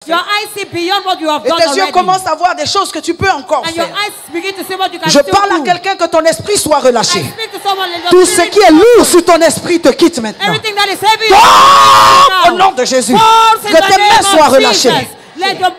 Your eyes see beyond what you have Et done tes yeux already. commencent à voir des choses que tu peux encore And your faire. eyes begin to see what you can Je still parle à do. quelqu'un que ton esprit soit relâché. I speak to someone, let your Tout ce spirit qui est lourd sur ton esprit te quitte maintenant. everything that is heavy Tombe au nom de Jésus. falls in Que the tes mains name soient of relâchées. Jesus.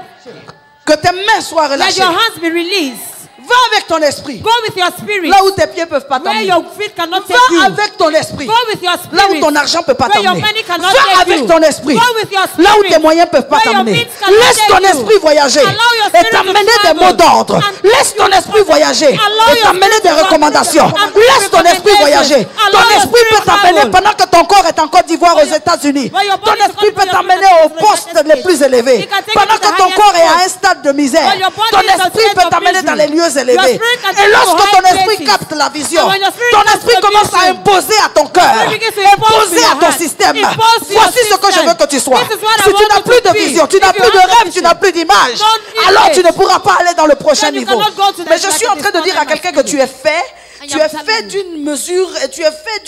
Que tes mains soient Let relâchées. your hands be released. Va avec ton esprit. Go with your spirit. Là où tes pieds ne peuvent pas Where t'emmener. your feet cannot take Va you. avec ton esprit. Go with your spirit. Là où ton argent ne peut pas Where your t'emmener. money cannot Va take avec you. ton esprit. Go with your spirit. Là où tes moyens ne peuvent pas Where your t'emmener. means cannot Laisse ton take you. esprit voyager. Allow your Et spirit to t'amener des travel. mots d'ordre. And Laisse ton esprit voyager. Allow Et your t'amener spirit des to recommandations. and Laisse ton esprit voyager. Allow Ton your esprit spirit peut t'amener travel. pendant que ton corps est en Côte d'Ivoire aux États-Unis. Where your Ton body is esprit peut going to t'amener your aux postes les plus élevés. He can take Pendant you to the que ton highest corps est à post. un stade de misère. While your body Ton is a esprit state peut of t'amener dans misery. les lieux Your élevés. spirit can Et take you to lorsque high ton esprit places. capte la vision, And when your spirit ton captures esprit the commence à vision, imposer à ton cœur, spirit begins to impose imposer to à your ton heart. système. Impose to your Voici ce que je system. veux que tu sois. This is what I Si tu want n'as you plus to de be. vision, tu If n'as you plus de have rêve, vision, tu n'as plus d'image, don't alors image. tu ne pourras pas aller dans le prochain Then you niveau. cannot go to the Mais je next suis en train de dire à quelqu'un que tu es fait. And Tu I'm es telling fait you. d'une mesure et tu es fait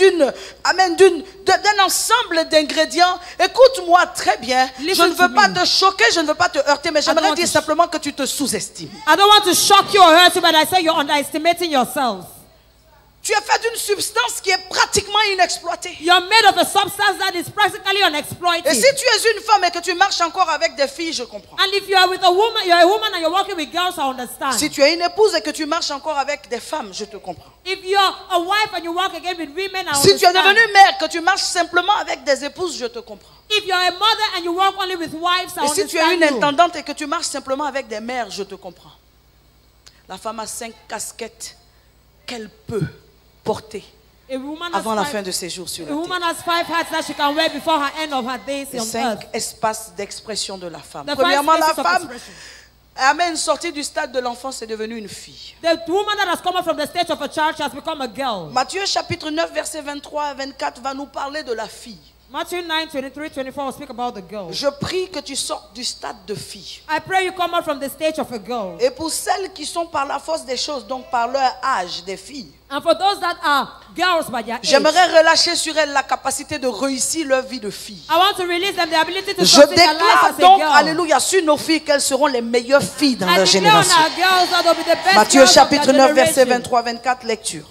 d'un ensemble d'ingrédients. Écoute-moi très bien. Je Listen ne veux to pas me. te choquer, je ne veux pas te heurter, mais don't j'aimerais want dire to simplement que tu te sous-estimes. I don't want to shock you or hurt you, but I say you're underestimating yourself. Tu es fait d'une substance qui est pratiquement inexploitée. You're made of a substance that is practically unexploited. Et si tu es une femme et que tu marches encore avec des filles, je comprends. And if you are with a woman, you're a woman and you're working with girls, I understand. Si tu es une épouse et que tu marches encore avec des femmes, je te comprends. If you're a wife and you work again with women, I Si tu es understand. devenue mère, que tu marches simplement avec des épouses, je te comprends. If you're a mother and you work only with wives, I Et si tu es une understand you. intendante et que tu marches simplement avec des mères, je te comprends. La femme a 5 casquettes qu'elle peut porter A woman has avant la five- fin de ses jours sur A la terre. woman has 5 hats that she can wear before her end of her days Les on 5 earth. espaces d'expression de la femme. The Premièrement, 5 la spaces of femme, expression. amen, sortie du stade de l'enfance, est devenue une fille. The woman that has come up from the stage of a child has become a girl. Matthieu chapitre 9, versets 23 à 24 va nous parler de la fille. Matthew 9, 23, 24 will speak about the girl. Je prie que tu sortes du stade de fille. I pray you come out from the stage of a girl. Et pour celles qui sont par la force des choses, donc par leur âge, des filles, And for those that are girls by their age, j'aimerais relâcher sur elles la capacité de réussir leur vie de fille. I want to release them the ability to Je succeed their life déclare as a donc, girl. alléluia, sur nos filles qu'elles seront les meilleures filles dans I leur declare on génération. our girls that they'll be the best Matthieu girls of chapitre their 9, verset generation. 23-24, lecture.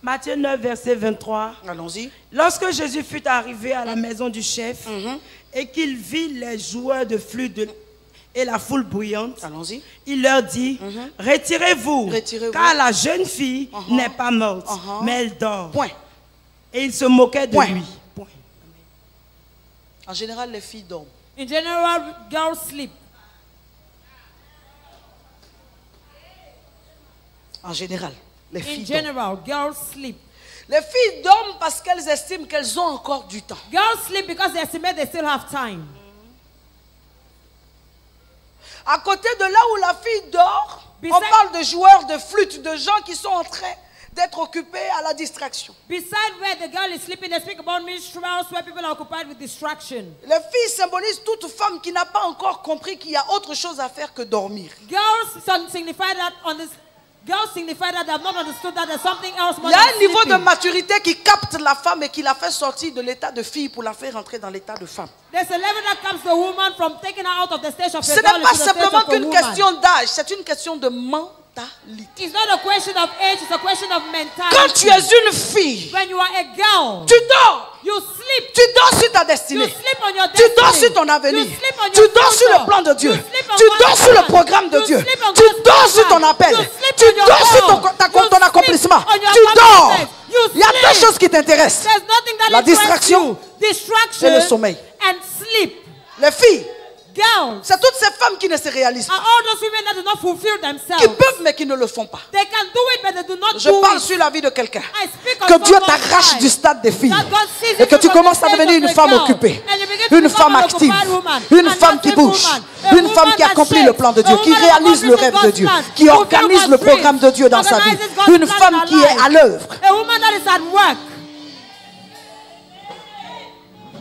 Matthieu 9, verset 23. Allons-y. Lorsque Jésus fut arrivé à la maison du chef et qu'il vit les joueurs de flûte et la foule bruyante, Allons-y. il leur dit, retirez-vous, Retirez-vous. car la jeune fille n'est pas morte, mais elle dort. Point. Et il se moquait de Point. lui. Point. En général, les filles dorment. In general, girls sleep. En général, les In filles dorment. general, girls sleep. Les filles dorment parce qu'elles estiment qu'elles ont encore du temps. Girls sleep because they estimate they still have time. À côté de là où la fille dort, on Beside- parle de joueurs de flûte, de gens qui sont en train d'être occupés à la distraction. Beside where the girl is sleeping, they speak about minstrels where people are occupied with distraction. Les filles symbolisent toute femme qui n'a pas encore compris qu'il y a autre chose à faire que dormir. Girls signify that girls signify that they have not understood that there's something else more Il y a than un niveau de sleeping. maturité qui capte la femme et qui la fait sortir de l'état de fille pour la faire entrer dans l'état de femme. There's a level that comes to a woman from taking her out of the stage of Ce a n'est girl pas into the stage simplement of a qu'une woman. question d'âge, c'est une question de mentalité. It's not a question of age, it's a question of mentality. Quand tu es une fille, When you are a girl, tu dors. you sleep. Tu dors sur ta destinée. You sleep on your Tu dors destiny. sur ton avenir. You sleep on Tu your dors sur future. le plan de Dieu. You sleep on Tu God's dors sur le plan. programme de You Dieu. sleep on Tu God's dors sur plan. ton appel. You sleep Tu on your dors sur call. ton You accomplissement. sleep on your Tu dors. accomplishment. You Il y a deux sleep. choses qui t'intéressent. There's nothing that La interests distraction you. Distraction et le sommeil. and sleep. Les filles, Girls c'est toutes ces femmes qui ne se réalisent are pas. all those women that do not fulfill themselves. Qui peuvent mais qui ne le font pas. They can do it, but they do not Je do parle it. sur la vie de quelqu'un. I speak on Que Dieu someone's t'arrache life. du stade des filles. That God sees Et que you tu from the commences à stage devenir of une a femme girl. occupée. And you begin to Une become femme an active. occupied woman. Une An femme qui active bouge. woman. A Une woman femme qui that accomplit shakes. le plan de Dieu. A Qui woman that réalise le accomplishes rêve de God's Dieu. plan. Qui Fulfill organise God's le dreams. programme de Dieu dans sa vie. Organizes God's Une plan femme in her qui est life. à l'œuvre. A woman that is at work.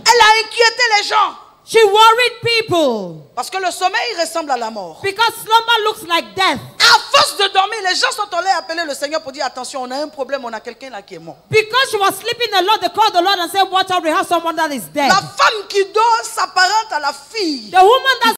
Elle a inquiété les gens. She She worried people. Parce que le sommeil ressemble à la mort. Because slumber looks like death. À force de dormir, les gens sont allés appeler le Seigneur pour dire attention, on a un problème, on a quelqu'un là qui est mort. Because she was sleeping alone, they called the Lord and said, watch out, we have someone that is dead. La femme qui dort s'apparente à la fille. The woman that